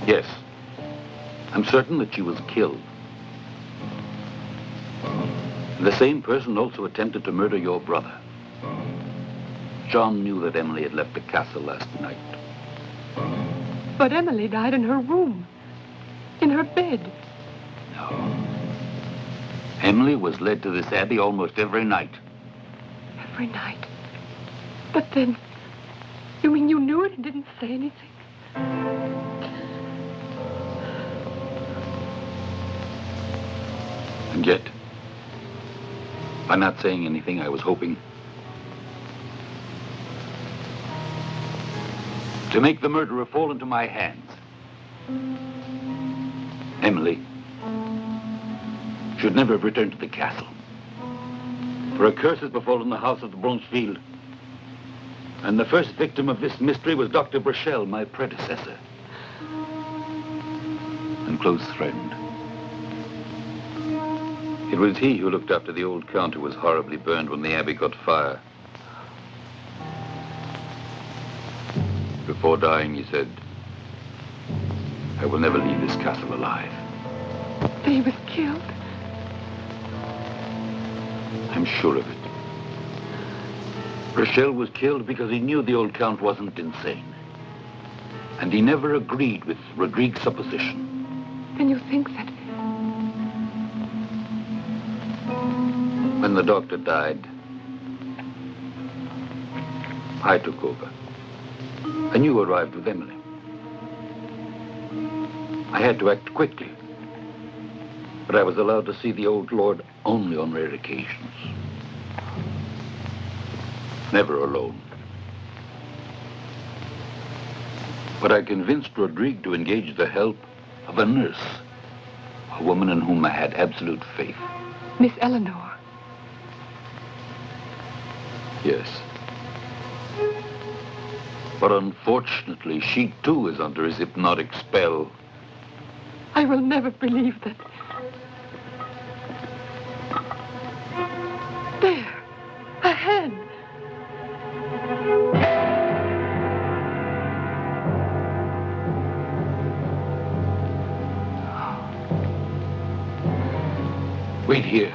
Yes. I'm certain that she was killed. And the same person also attempted to murder your brother. John knew that Emily had left the castle last night. But Emily died in her room. In her bed. No. Emily was led to this abbey almost every night. Every night? But then, you mean you knew it and didn't say anything? And yet, by not saying anything, I was hoping to make the murderer fall into my hands. Emily should never have returned to the castle. For a curse has befallen the house of the Blanchville. And the first victim of this mystery was Dr. Burchell, my predecessor. And close friend. It was he who looked after the old count who was horribly burned when the abbey caught fire. Before dying, he said, I will never leave this castle alive. Then he was killed? I'm sure of it. Burchell was killed because he knew the old count wasn't insane. And he never agreed with Rodrigue's supposition. Then you think that... When the doctor died, I took over. And you arrived with Emily. I had to act quickly. But I was allowed to see the old lord only on rare occasions. Never alone. But I convinced Rodrigue to engage the help of a nurse, a woman in whom I had absolute faith. Miss Eleanor. Yes. But unfortunately, she too is under his hypnotic spell. I will never believe that. There, a hand. Wait here.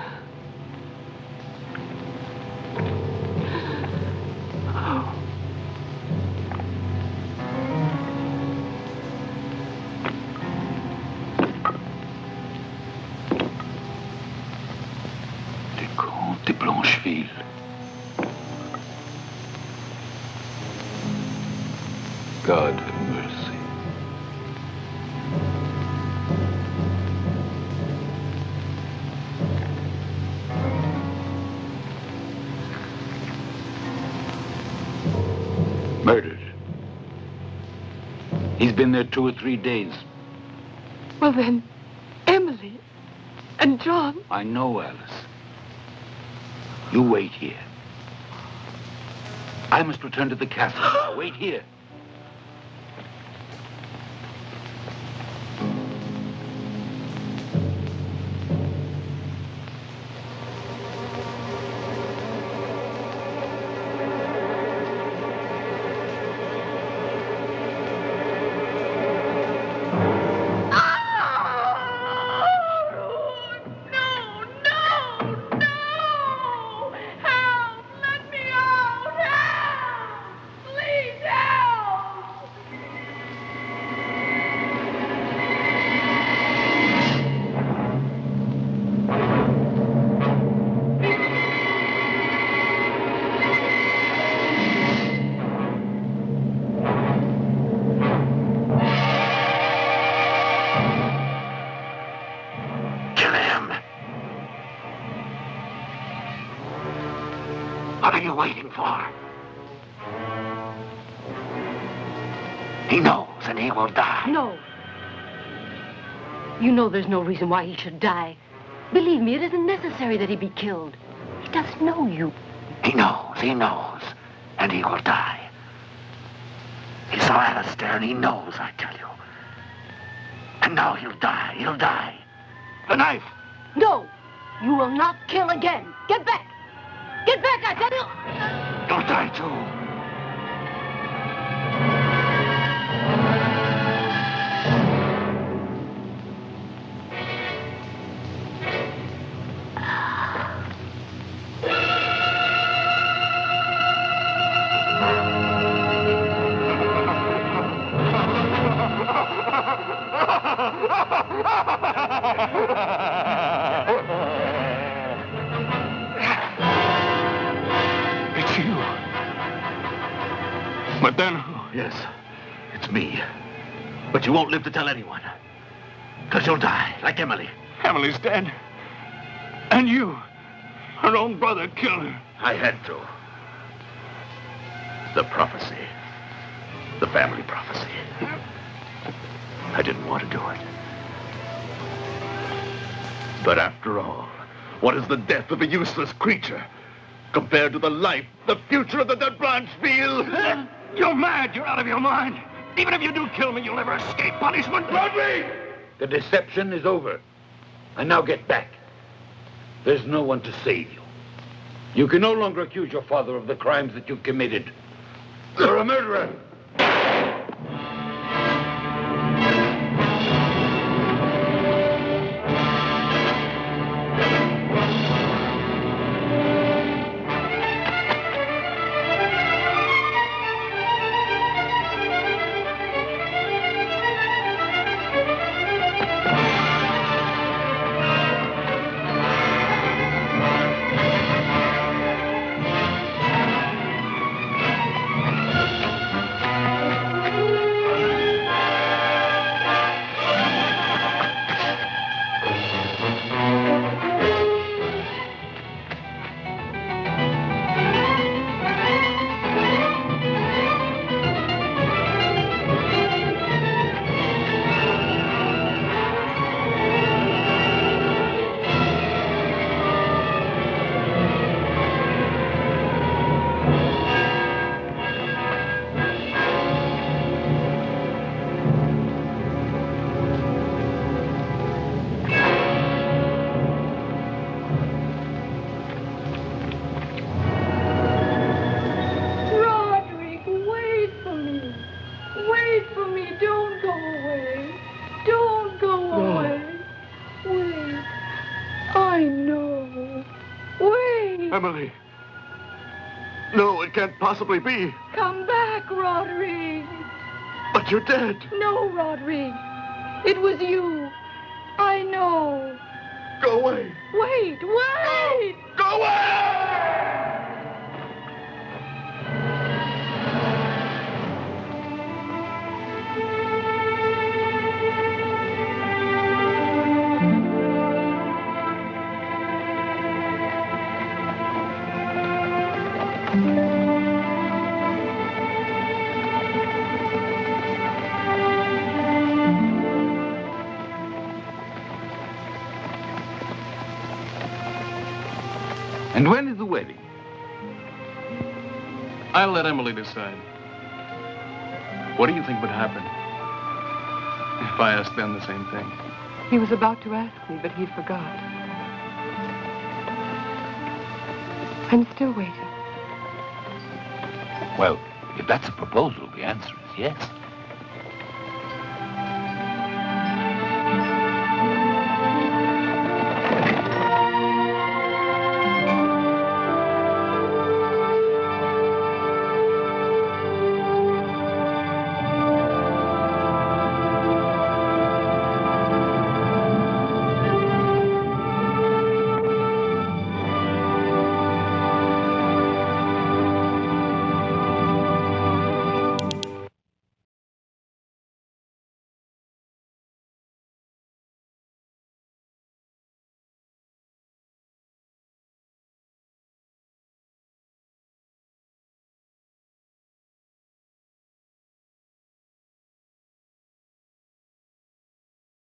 De Blanchville. God have mercy. Murdered. He's been there 2 or 3 days. Well then, Emily and John... I know, Alice. You wait here. I must return to the castle. Wait here. What are you waiting for? He knows, and he will die. No. You know there's no reason why he should die. Believe me, it isn't necessary that he be killed. He doesn't know you. He knows, and he will die. He saw Alistair, and he knows, I tell you. And now he'll die. The knife! No, you will not kill again. Get back! Get back, I tell you! You'll die, too. It's you. But then who? Yes, it's me. But you won't live to tell anyone. Because you'll die, like Emily. Emily's dead. And you, her own brother, killed her. I had to. The prophecy. The family prophecy. I didn't want to do it. But after all, what is the death of a useless creature compared to the life, the future of the dead Blanchville? You're mad. You're out of your mind. Even if you do kill me, you'll never escape punishment. Rodney! The deception is over. And now get back. There's no one to save you. You can no longer accuse your father of the crimes that you've committed. You're a murderer. Emily. No, it can't possibly be. Come back, Roderick. But you're dead. No, Roderick. It was you. I know. Go away. Wait, wait! Go away! And when is the wedding? I'll let Emily decide. What do you think would happen if I asked them the same thing? He was about to ask me, but he forgot. I'm still waiting. Well, if that's a proposal, the answer is yes.